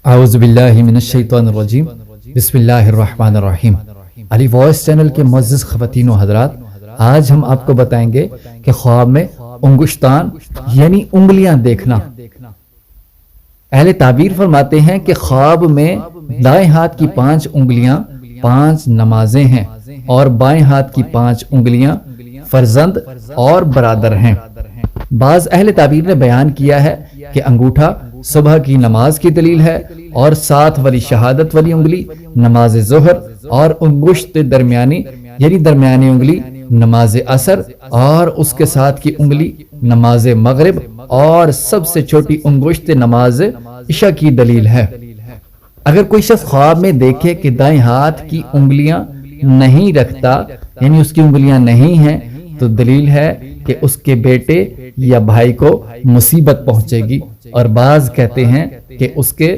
اعوذ باللہ من الشیطان الرجیم، بسم اللہ الرحمن الرحیم۔ علی وائس چینل کے معزز خواتین و حضرات، آج ہم آپ کو بتائیں گے کہ خواب میں انگشتان یعنی انگلیاں دیکھنا۔ اہل تعبیر فرماتے ہیں کہ خواب میں دائیں ہاتھ کی 5 انگلیاں 5 نمازیں ہیں اور بائیں ہاتھ کی 5 انگلیاں فرزند اور برادر ہیں۔ بعض اہل تعبیر نے بیان کیا ہے کہ انگوٹھا صبح کی نماز کی دلیل ہے اور ساتھ والی شہادت والی انگلی نماز ظہر اور انگشت درمیانی یعنی درمیانی انگلی نماز عصر اور اس کے ساتھ کی انگلی نماز مغرب اور سب سے چھوٹی انگشت نماز عشاء کی دلیل ہے۔ اگر کوئی شخص خواب میں دیکھے کہ دائیں ہاتھ کی انگلیاں نہیں رکھتا یعنی اس کی انگلیاں نہیں ہیں تو دلیل ہے کہ اس کے بیٹے یا بھائی کو مصیبت پہنچے گی، اور بعض کہتے ہیں کہ اس کے